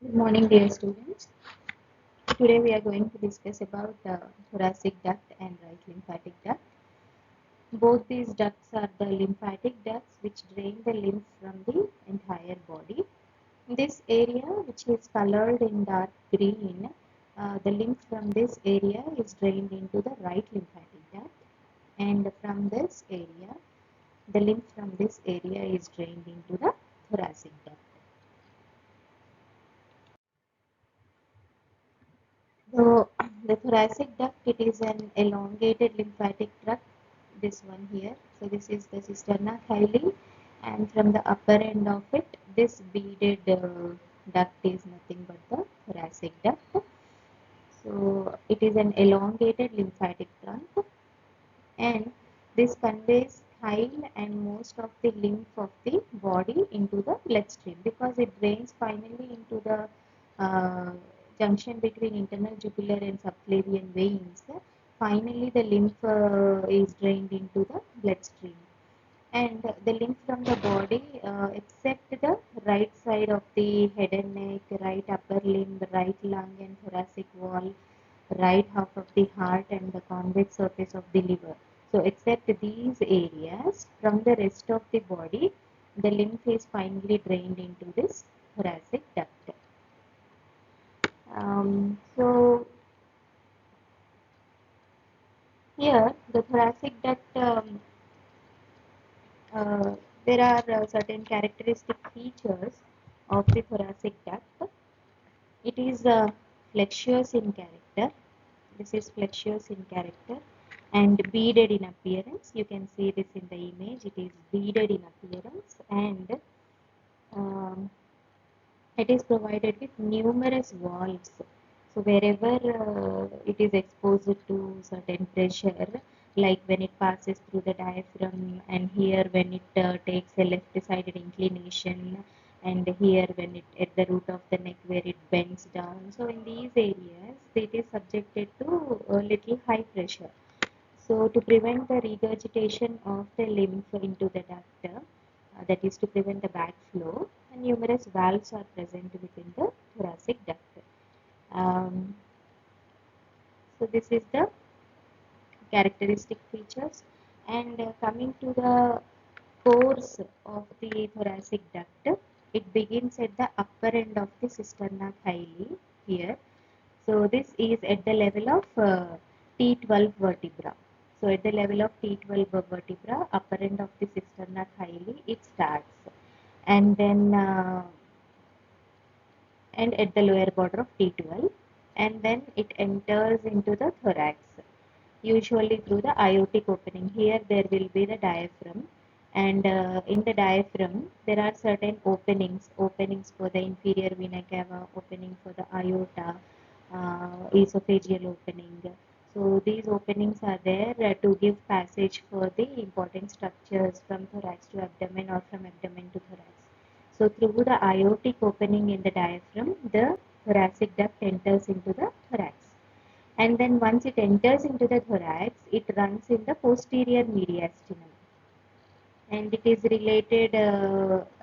Good morning, dear students. Today we are going to discuss about thoracic duct and right lymphatic duct. Both these ducts are the lymphatic ducts which drain the lymph from the entire body. This area, which is colored in dark green, the lymph from this area is drained into the right lymphatic duct, and from this area, the lymph from this area is drained into the thoracic duct. So the thoracic duct, it is an elongated lymphatic tract. This one here. So this is the cisterna chyli, and from the upper end of it, this beaded duct is nothing but the thoracic duct. So it is an elongated lymphatic trunk, and this conveys chyle and most of the lymph of the body into the bloodstream because it drains finally into the uh, junction between internal jugular and subclavian veins. Finally, the lymph is drained into the bloodstream, and the lymph from the body, except the right side of the head and neck, right upper limb, right lung and thoracic wall, right half of the heart and the convex surface of the liver. So except these areas, from the rest of the body, the lymph is finally drained into this thoracic duct. So here the thoracic duct, uh, there are certain characteristic features of the thoracic duct. It is flexuous in character. This is flexuous in character and beaded in appearance. You can see this in the image. It is beaded in appearance, and um, it is provided with numerous valves. So wherever it is exposed to certain pressure, like when it passes through the diaphragm, and here when it takes a left-sided inclination, and here when it at the root of the neck where it bends down. So in these areas, it is subjected to a little high pressure. So to prevent the regurgitation of the lymph into the duct, that is to prevent the backflow, numerous valves are present within the thoracic duct. Um, so this is the characteristic features. And coming to the course of the thoracic duct, it begins at the upper end of the cisterna chyli here. So this is at the level of T12 vertebra. So at the level of T12 vertebra, upper end of the cisterna chyli, it starts. And then and at the lower border of T12, and then it enters into the thorax, usually through the aortic opening. Here there will be the diaphragm, and in the diaphragm there are certain openings for the inferior vena cava, opening for the aorta, esophageal opening. So these openings are there to give passage for the important structures from thorax to abdomen or from abdomen to thorax. So through the aortic opening in the diaphragm, the thoracic duct enters into the thorax. And then once it enters into the thorax, it runs in the posterior mediastinum. And it is related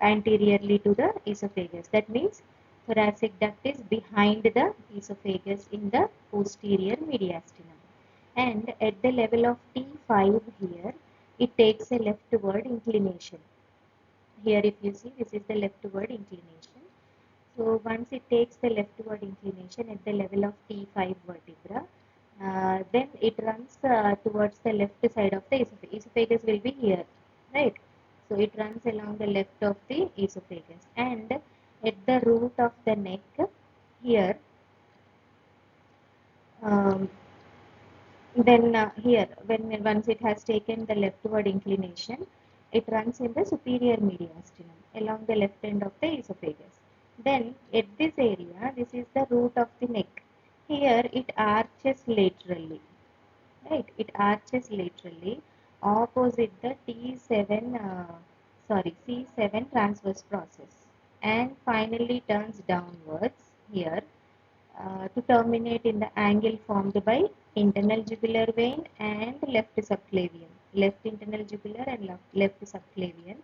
anteriorly to the esophagus. That means thoracic duct is behind the esophagus in the posterior mediastinum. And at the level of T5 here, it takes a leftward inclination. Here if you see, this is the leftward inclination. So once it takes the leftward inclination at the level of T5 vertebra, then it runs towards the left side of the esophagus. Esophagus will be here, right? So it runs along the left of the esophagus, and at the root of the neck here, um, then here when once it has taken the leftward inclination, it runs in the superior mediastinum along the left end of the esophagus. Then at this area, this is the root of the neck. Here it arches laterally, right? It arches laterally opposite the T7, C7 transverse process, and finally turns downwards here to terminate in the angle formed by internal jugular vein and left subclavian, left internal jugular and left subclavian.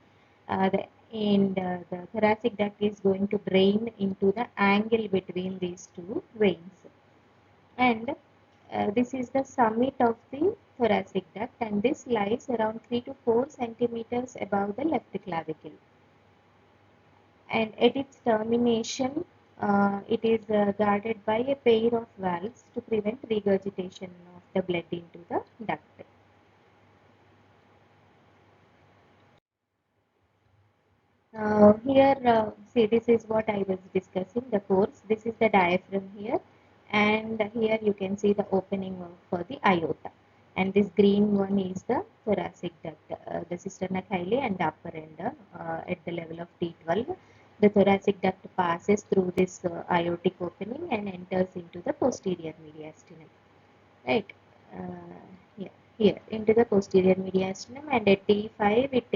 The thoracic duct is going to drain into the angle between these two veins, and this is the summit of the thoracic duct, and this lies around 3 to 4 centimeters above the left clavicle, and at its termination it is guarded by a pair of valves to prevent regurgitation of the blood into the duct. Here, see, this is what I was discussing, the pores. This is the diaphragm here, and here you can see the opening for the aorta. And this green one is the thoracic duct, the cisterna chyli and the upper end at the level of T12. The thoracic duct passes through this aortic opening and enters into the posterior mediastinum. Right? Here, here into the posterior mediastinum, and at T5 it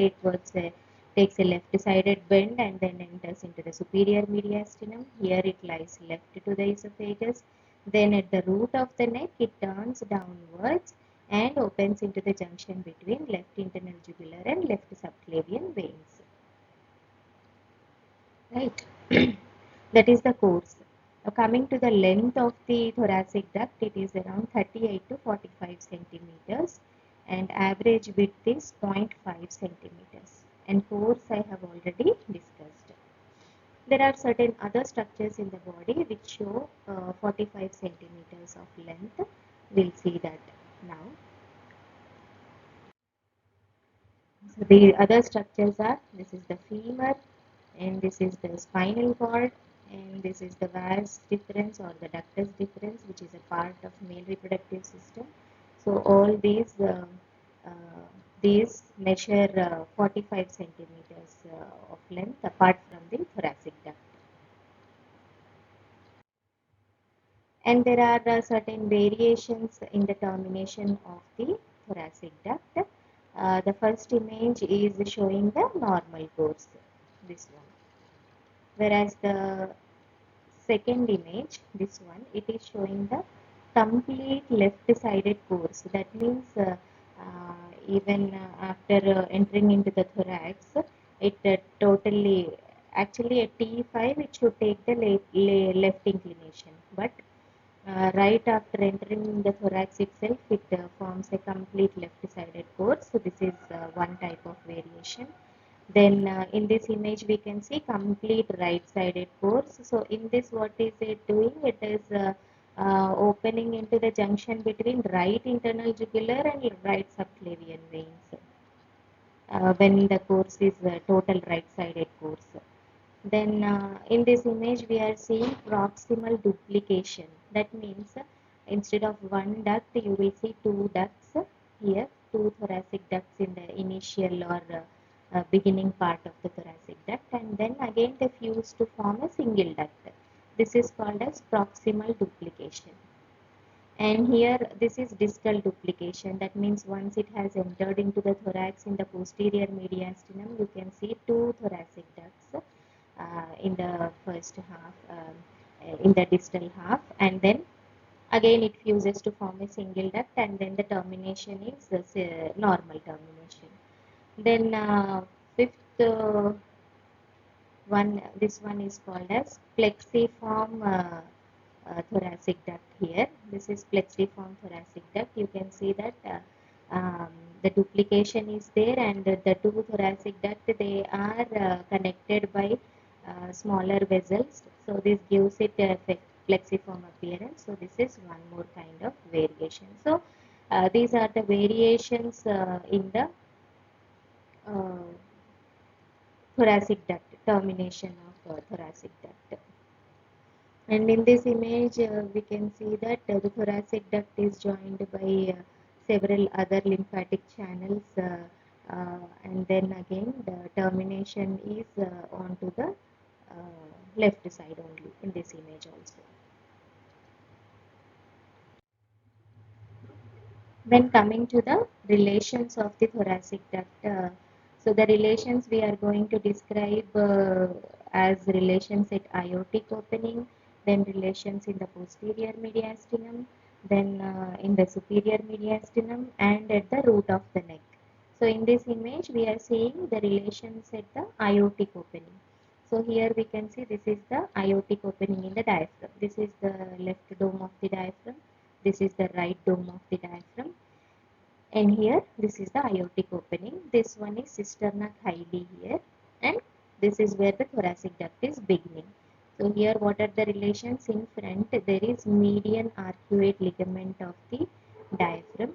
takes a left-sided bend and then enters into the superior mediastinum. Here it lies left to the esophagus. Then at the root of the neck it turns downwards and opens into the junction between left internal jugular and left subclavian veins. Right? That is the course. Now coming to the length of the thoracic duct, it is around 38 to 45 centimeters, and average width is 0.5 centimeters. And course I have already discussed. There are certain other structures in the body which show 45 centimeters of length. We'll see that now. So the other structures are, this is the femur, and this is the spinal cord, and this is the vas deferens or the ductus deferens, which is a part of male reproductive system. So all these measure 45 centimeters of length apart from the thoracic duct. And there are certain variations in the termination of the thoracic duct. The first image is showing the normal course, this one. Whereas the second image, this one, it is showing the complete left-sided course. That means even after entering into the thorax, it totally, actually at T5 it should take the left inclination, but right after entering the thorax itself, it forms a complete left-sided course. So this is one type of variation. Then in this image we can see complete right-sided course. So in this, what is it doing? It is opening into the junction between right internal jugular and right subclavian veins. When the course is total right-sided course. Then in this image we are seeing proximal duplication. That means instead of one duct you will see two ducts here, two thoracic ducts in the initial or beginning part of the thoracic duct, and then again they fuse to form a single duct. This is called as proximal duplication. And here this is distal duplication. That means once it has entered into the thorax in the posterior mediastinum, you can see two thoracic ducts in the first half, in the distal half, and then again it fuses to form a single duct, and then the termination is normal termination. Then fifth one, this one is called as plexiform thoracic duct here. This is plexiform thoracic duct. You can see that the duplication is there, and the two thoracic duct, they are connected by smaller vessels. So this gives it a plexiform appearance. So this is one more kind of variation. So these are the variations in the uh, thoracic duct, termination of thoracic duct. And in this image, we can see that the thoracic duct is joined by several other lymphatic channels, and then again the termination is onto the left side only in this image also. Then coming to the relations of the thoracic duct. So the relations we are going to describe as relations at aortic opening, then relations in the posterior mediastinum, then in the superior mediastinum, and at the root of the neck. So in this image, we are seeing the relations at the aortic opening. So here we can see this is the aortic opening in the diaphragm. This is the left dome of the diaphragm. This is the right dome of the diaphragm. And here, this is the aortic opening. This one is cisterna chyli here. And this is where the thoracic duct is beginning. So here, what are the relations? In front, there is median arcuate ligament of the diaphragm.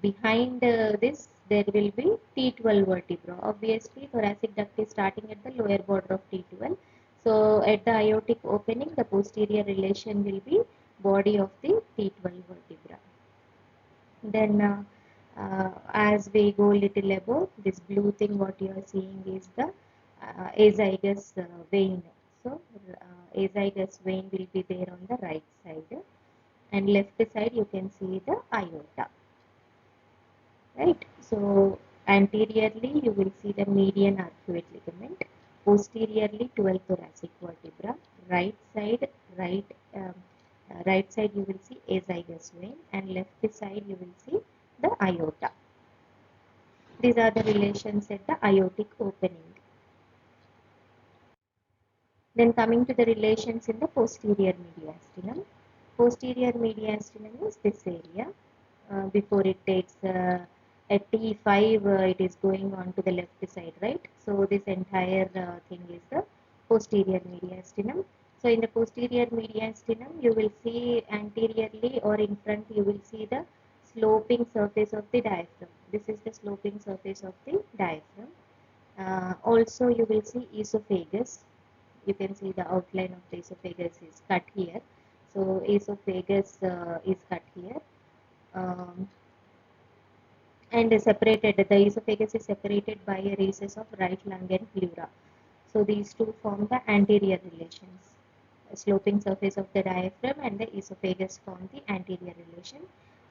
Behind this, there will be T12 vertebra. Obviously, thoracic duct is starting at the lower border of T12. So at the aortic opening, the posterior relation will be body of the T12 vertebra. Then as we go little above, this blue thing what you are seeing is the azygous vein. So azygous vein will be there on the right side, and left side you can see the aorta. Right. So anteriorly you will see the median arcuate ligament. Posteriorly 12 thoracic vertebra. Right side, right um, right side you will see azygous vein, and left side you will see the aorta. These are the relations at the aortic opening. Then coming to the relations in the posterior mediastinum. Posterior mediastinum is this area. Before it takes at T5, it is going on to the left side, right? So this entire thing is the posterior mediastinum. So in the posterior mediastinum, you will see anteriorly or in front, you will see the sloping surface of the diaphragm. This is the sloping surface of the diaphragm. Also, you will see esophagus. You can see the outline of the esophagus is cut here. So esophagus is cut here. Um, and separated, the esophagus is separated by a recess of right lung and pleura. So these two form the anterior relations. The sloping surface of the diaphragm and the esophagus form the anterior relation.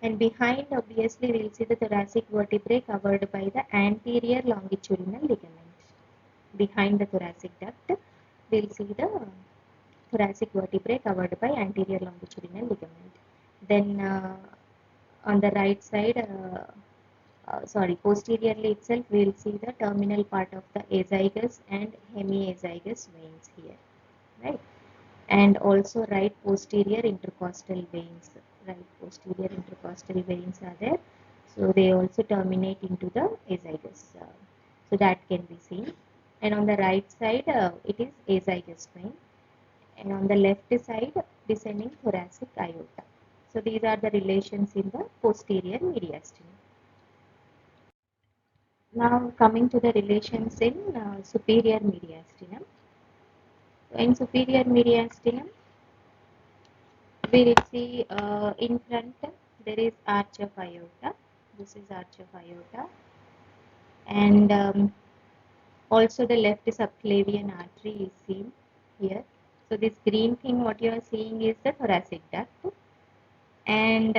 And behind, obviously, we will see the thoracic vertebrae covered by the anterior longitudinal ligament. Behind the thoracic duct, we will see the thoracic vertebrae covered by anterior longitudinal ligament. Then on the right side, posteriorly itself, we will see the terminal part of the azygous and hemiazygous veins here, right? And also right posterior intercostal veins, right posterior intercostal veins are there. So they also terminate into the azygous. So that can be seen. And on the right side, it is azygous vein. And on the left side, descending thoracic aorta. So these are the relations in the posterior mediastinum. Now coming to the relations in superior mediastinum. In superior mediastinum, we will see in front there is arch of aorta. This is arch of aorta, and also the left subclavian artery is seen here. So this green thing what you are seeing is the thoracic duct, and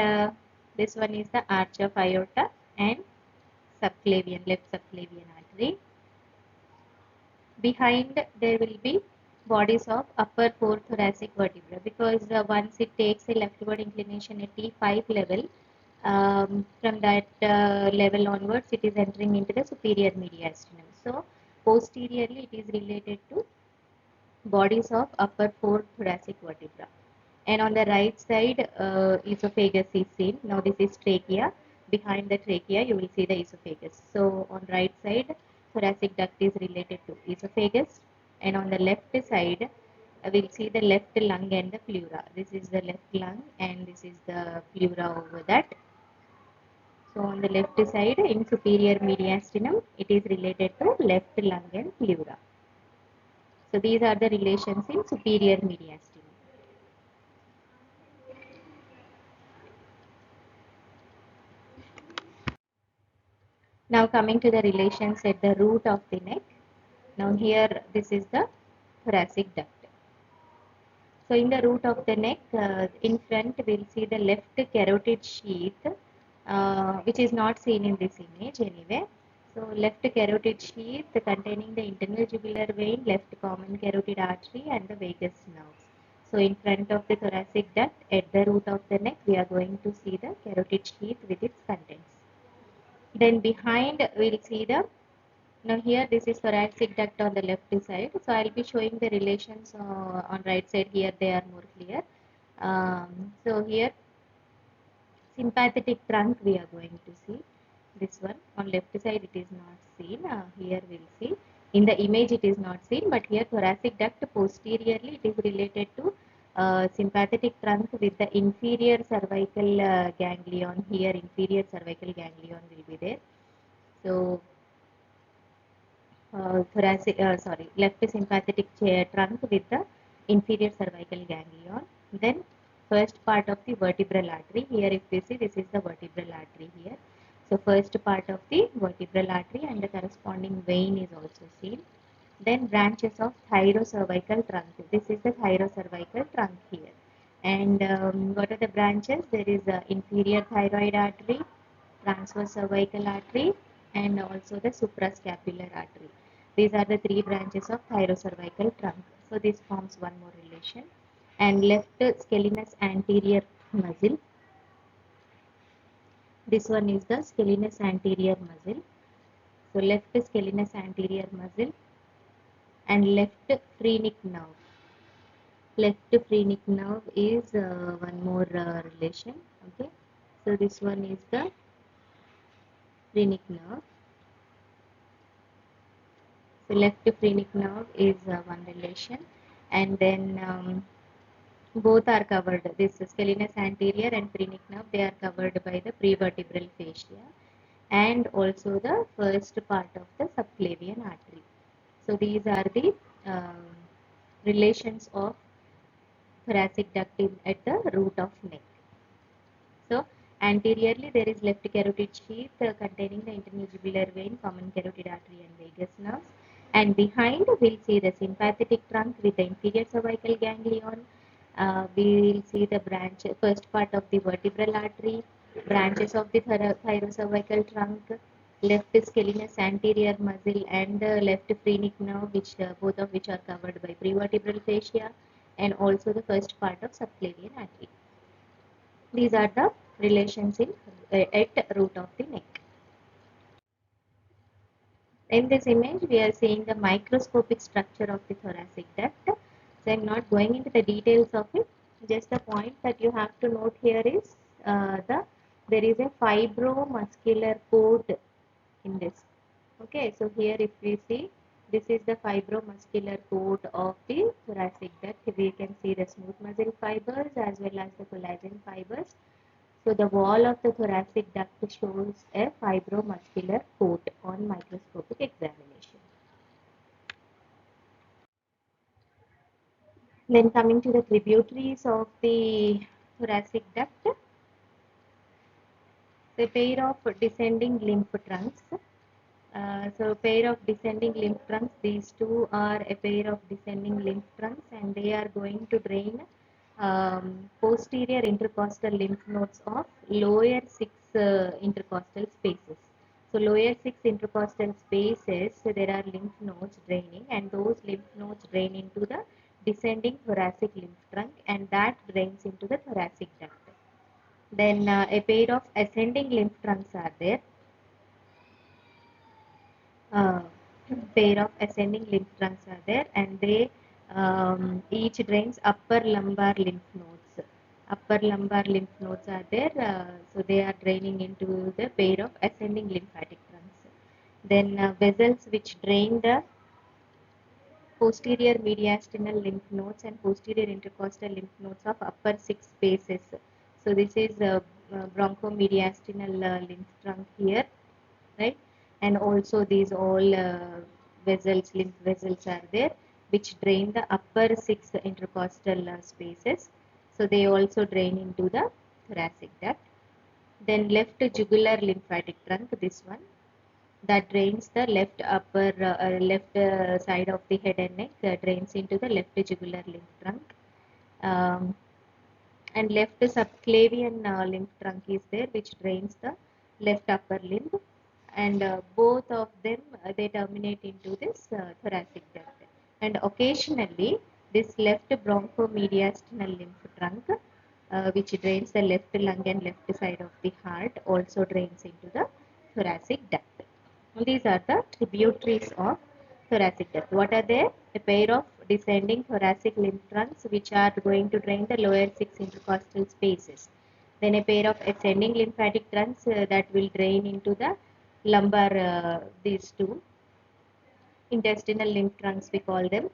this one is the arch of aorta and subclavian, left subclavian artery. Behind there will be bodies of upper four thoracic vertebra, because once it takes a leftward inclination at T5 level, from that level onwards it is entering into the superior mediastinum. So posteriorly it is related to bodies of upper four thoracic vertebra. And on the right side, esophagus is seen. Now this is trachea. Behind the trachea, you will see the esophagus. So on right side, thoracic duct is related to esophagus, and on the left side, we'll see the left lung and the pleura. This is the left lung, and this is the pleura over that. So on the left side, in superior mediastinum, it is related to left lung and pleura. So these are the relations in superior mediastinum. Now coming to the relations at the root of the neck. Now here this is the thoracic duct. So in the root of the neck, in front we'll see the left carotid sheath, which is not seen in this image anyway. So left carotid sheath containing the internal jugular vein, left common carotid artery, and the vagus nerves. So in front of the thoracic duct, at the root of the neck, we are going to see the carotid sheath with its contents. Then behind we'll see the, now here this is thoracic duct on the left side. So I'll be showing the relations on right side. Here they are more clear. So here sympathetic trunk we are going to see. This one on left side it is not seen. Here we'll see. In the image it is not seen, but here thoracic duct posteriorly it is related to sympathetic trunk with the inferior cervical ganglion. Here inferior cervical ganglion will be there. So left sympathetic trunk with the inferior cervical ganglion. Then first part of the vertebral artery. Here if we see, this is the vertebral artery here. So first part of the vertebral artery and the corresponding vein is also seen. Then branches of thyrocervical trunk. This is the thyrocervical trunk here. And what are the branches? There is a inferior thyroid artery, transverse cervical artery, and also the suprascapular artery. These are the three branches of thyrocervical trunk. So this forms one more relation. And left scalenus anterior muscle. This one is the scalenus anterior muscle. So left scalenus anterior muscle and left phrenic nerve. Left phrenic nerve is one more relation. Okay. So this one is the phrenic nerve. So left phrenic nerve is one relation, and then both are covered. This scalenus anterior and phrenic nerve, they are covered by the prevertebral fascia and also the first part of the subclavian artery. So these are the relations of thoracic duct at the root of neck. So anteriorly there is left carotid sheath containing the internubular vein, common carotid artery and vagus nerves. And behind we'll see the sympathetic trunk with the inferior cervical ganglion. We will see the branch, first part of the vertebral artery, branches of the thyrocervical trunk, left scalenus anterior muscle and the left phrenic nerve, which both of which are covered by prevertebral fascia, and also the first part of subclavian artery. These are the relations in at root of the neck. In this image, we are seeing the microscopic structure of the thoracic duct. So I'm not going into the details of it. Just the point that you have to note here is there is a fibromuscular cord in this. Okay, so here if we see, this is the fibromuscular cord of the thoracic duct. We can see the smooth muscle fibers as well as the collagen fibers. So the wall of the thoracic duct shows a fibromuscular coat on microscopic examination. Then coming to the tributaries of the thoracic duct, the pair of descending lymph trunks. So pair of descending lymph trunks, these two are a pair of descending lymph trunks and they are going to drain posterior intercostal lymph nodes of lower six intercostal spaces. So lower six intercostal spaces, so there are lymph nodes draining and those lymph nodes drain into the descending thoracic lymph trunk and that drains into the thoracic duct. Then a pair of ascending lymph trunks are there. uh, Pair of ascending lymph trunks are there and they each drains upper lumbar lymph nodes. Upper lumbar lymph nodes are there, so they are draining into the pair of ascending lymphatic trunks. Then vessels which drain the posterior mediastinal lymph nodes and posterior intercostal lymph nodes of upper six spaces. So this is bronchomediastinal lymph trunk here, right? And also these all vessels, lymph vessels are there, which drain the upper six intercostal spaces. So they also drain into the thoracic duct. Then left jugular lymphatic trunk, this one, that drains the left side of the head and neck, drains into the left jugular lymph trunk. Um, and left subclavian lymph trunk is there, which drains the left upper limb, and both of them they terminate into this thoracic duct. And occasionally, this left bronchomediastinal lymph trunk, which drains the left lung and left side of the heart, also drains into the thoracic duct. These are the tributaries of thoracic duct. What are they? A pair of descending thoracic lymph trunks which are going to drain the lower 6 intercostal spaces. Then a pair of ascending lymphatic trunks that will drain into the lumbar, these two intestinal lymph trunks we call them,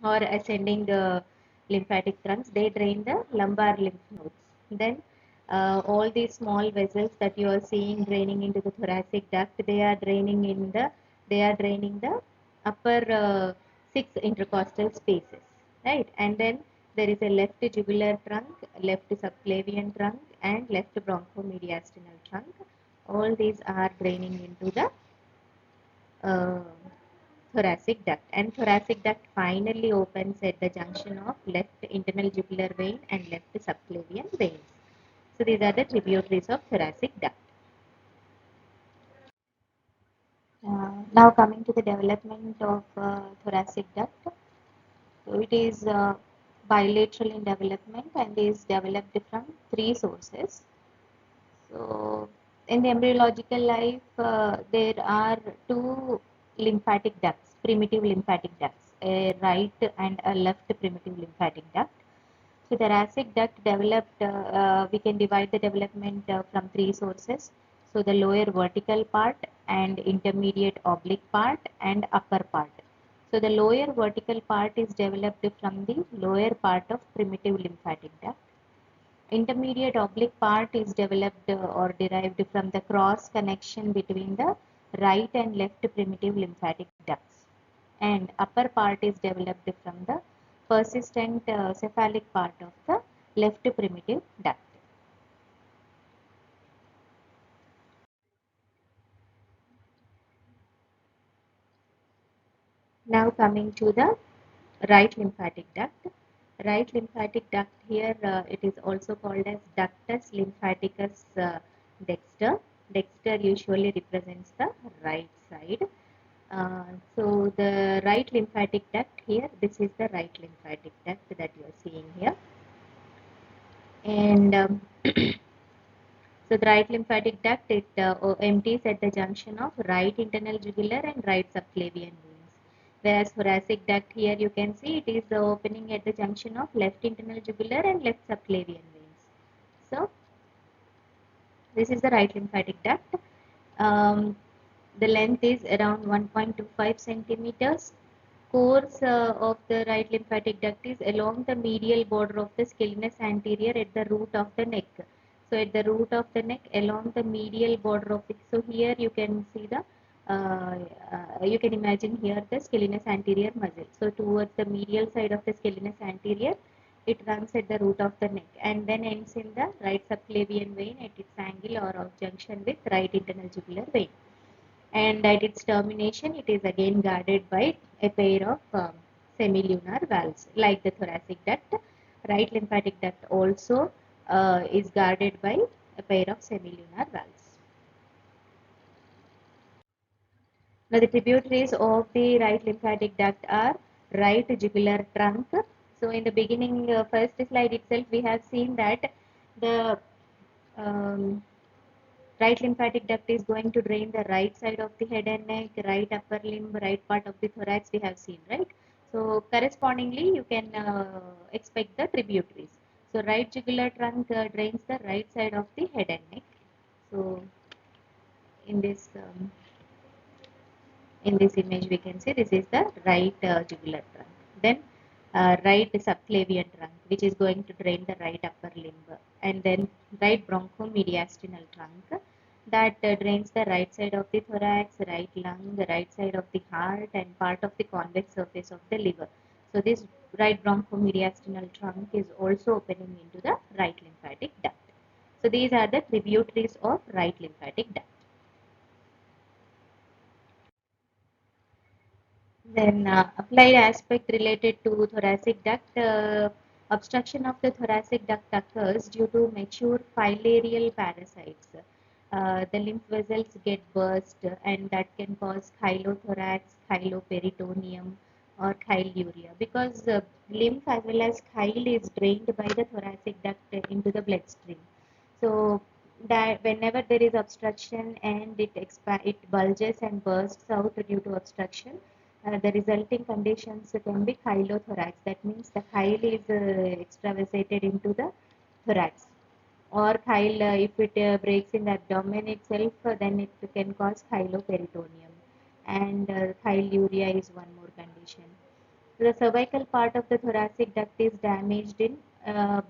or ascending lymphatic trunks, they drain the lumbar lymph nodes. Then all these small vessels that you are seeing draining into the thoracic duct, they are draining the upper 6 intercostal spaces, right? And then there is a left jugular trunk, left subclavian trunk, and left bronchomediastinal trunk. All these are draining into the uh, thoracic duct, and thoracic duct finally opens at the junction of left internal jugular vein and left subclavian veins. So these are the tributaries of thoracic duct. Now coming to the development of thoracic duct. So it is bilateral in development and is developed from three sources. So in the embryological life, there are two lymphatic ducts, primitive lymphatic ducts, a right and a left primitive lymphatic duct. So thoracic duct developed, we can divide the development from three sources. So the lower vertical part and intermediate oblique part and upper part. So the lower vertical part is developed from the lower part of primitive lymphatic duct. Intermediate oblique part is developed or derived from the cross connection between the right and left primitive lymphatic ducts. And upper part is developed from the persistent cephalic part of the left primitive duct. Now coming to the right lymphatic duct. Right lymphatic duct here, it is also called as ductus lymphaticus dexter. Dexter usually represents the right side. So the right lymphatic duct here, this is the right lymphatic duct that you are seeing here. And so the right lymphatic duct, it empties at the junction of right internal jugular and right subclavian veins. Whereas thoracic duct here you can see it is opening at the junction of left internal jugular and left subclavian veins. So this is the right lymphatic duct. Um, the length is around 1.25 centimeters. Course of the right lymphatic duct is along the medial border of the scalenus anterior at the root of the neck. So at the root of the neck along the medial border of the, so here you can see the you can imagine here the scalenus anterior muscle. So towards the medial side of the scalenus anterior, it runs at the root of the neck and then ends in the right subclavian vein at its angle or of junction with right internal jugular vein. And at its termination, it is again guarded by a pair of semilunar valves. Like the thoracic duct, right lymphatic duct also is guarded by a pair of semilunar valves. Now the tributaries of the right lymphatic duct are right jugular trunk. So in the beginning, first slide itself, we have seen that the um, right lymphatic duct is going to drain the right side of the head and neck, right upper limb, right part of the thorax we have seen, right? So correspondingly, you can expect the tributaries. So right jugular trunk drains the right side of the head and neck. So in this image we can see this is the right jugular trunk. Then right subclavian trunk which is going to drain the right upper limb, and then right bronchomediastinal trunk that drains the right side of the thorax, right lung, the right side of the heart and part of the convex surface of the liver. So this right bronchomediastinal trunk is also opening into the right lymphatic duct. So these are the tributaries of right lymphatic duct. Then applied aspect related to thoracic duct, obstruction of the thoracic duct occurs due to mature filarial parasites. The lymph vessels get burst and that can cause chylothorax, chyloperitoneum or chyluria because lymph as well as chyle is drained by the thoracic duct into the bloodstream. So whenever there is obstruction and it bulges and bursts out due to obstruction, the resulting conditions can be chylothorax. That means the chyle is extravasated into the thorax. Or chyle, if it breaks in the abdomen itself, then it can cause chylloperitoneum. And chyluria is one more condition. The cervical part of the thoracic duct is damaged in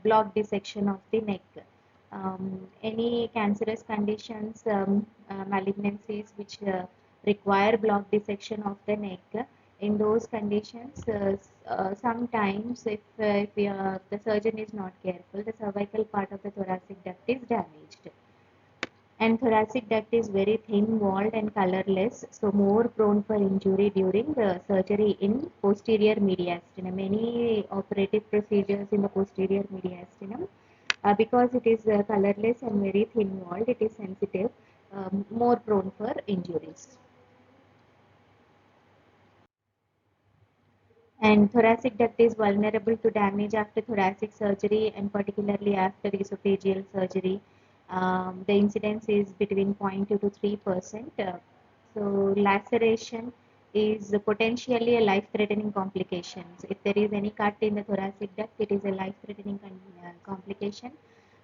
block dissection of the neck. Any cancerous conditions, malignancies which require block dissection of the neck, in those conditions, sometimes if the surgeon is not careful, the cervical part of the thoracic duct is damaged. And thoracic duct is very thin walled and colorless, so more prone for injury during the surgery in posterior mediastinum. Many operative procedures in the posterior mediastinum, because it is colorless and very thin walled, it is sensitive, more prone for injuries. And thoracic duct is vulnerable to damage after thoracic surgery and particularly after esophageal surgery. The incidence is between 0.2 to 3%. So laceration is potentially a life-threatening complication. So if there is any cut in the thoracic duct, it is a life-threatening complication.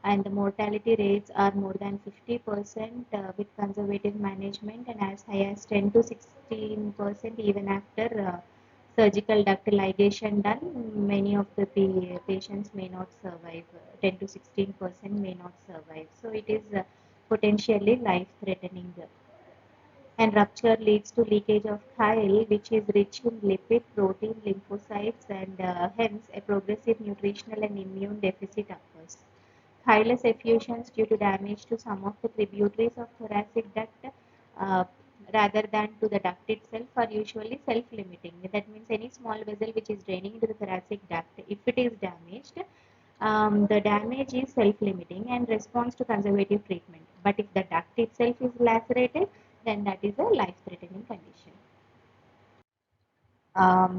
And the mortality rates are more than 50% with conservative management, and as high as 10 to 16% even after surgical duct ligation done. Many of the patients may not survive. 10 to 16% may not survive. So it is potentially life-threatening. And rupture leads to leakage of chyle, which is rich in lipid, protein, lymphocytes, and hence a progressive nutritional and immune deficit occurs. Chylous effusions due to damage to some of the tributaries of thoracic duct uh, rather than to the duct itself are usually self-limiting. That means any small vessel which is draining into the thoracic duct, if it is damaged, the damage is self-limiting and responds to conservative treatment. But if the duct itself is lacerated, then that is a life-threatening condition.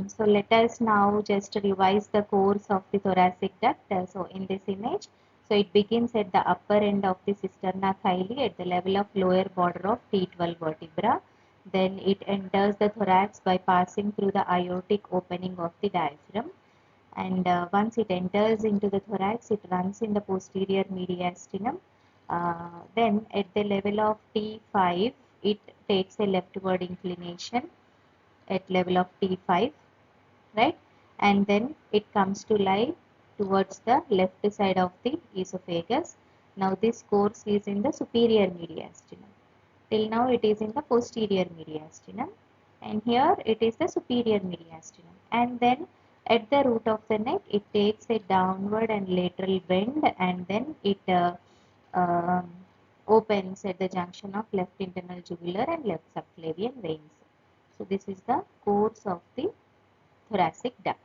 So let us now just revise the course of the thoracic duct. So in this image, so it begins at the upper end of the cisterna chyli at the level of lower border of T12 vertebra. Then it enters the thorax by passing through the aortic opening of the diaphragm. And once it enters into the thorax, it runs in the posterior mediastinum. Then at the level of T5, it takes a leftward inclination at level of T5, right? And then it comes to lie towards the left side of the esophagus. Now this course is in the superior mediastinum. Till now it is in the posterior mediastinum, and here it is the superior mediastinum. And then at the root of the neck, it takes a downward and lateral bend, and then it um, opens at the junction of left internal jugular and left subclavian veins. So this is the course of the thoracic duct.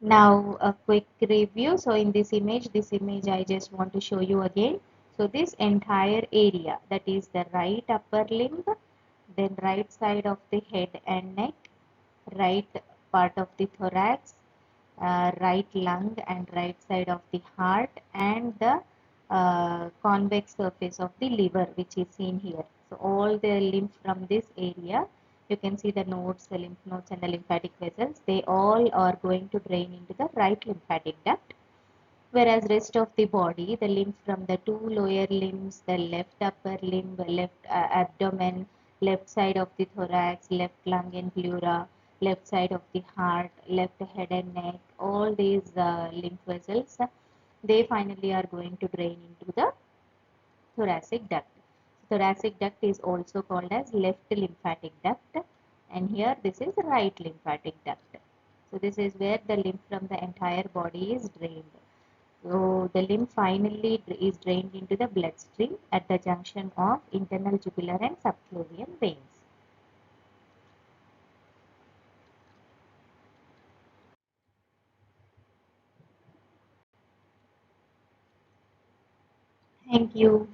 Now a quick review. So in this image I just want to show you again. So this entire area, that is the right upper limb, then right side of the head and neck, right part of the thorax, right lung and right side of the heart, and the convex surface of the liver, which is seen here. So all the lymph from this area, you can see the nodes, the lymph nodes and the lymphatic vessels, they all are going to drain into the right lymphatic duct. Whereas rest of the body, the lymph from the two lower limbs, the left upper limb, left abdomen, left side of the thorax, left lung and pleura, left side of the heart, left head and neck, all these lymph vessels, they finally are going to drain into the thoracic duct. Thoracic duct is also called as left lymphatic duct, and here this is right lymphatic duct. So this is where the lymph from the entire body is drained. So the lymph finally is drained into the bloodstream at the junction of internal jugular and subclavian veins. Thank you.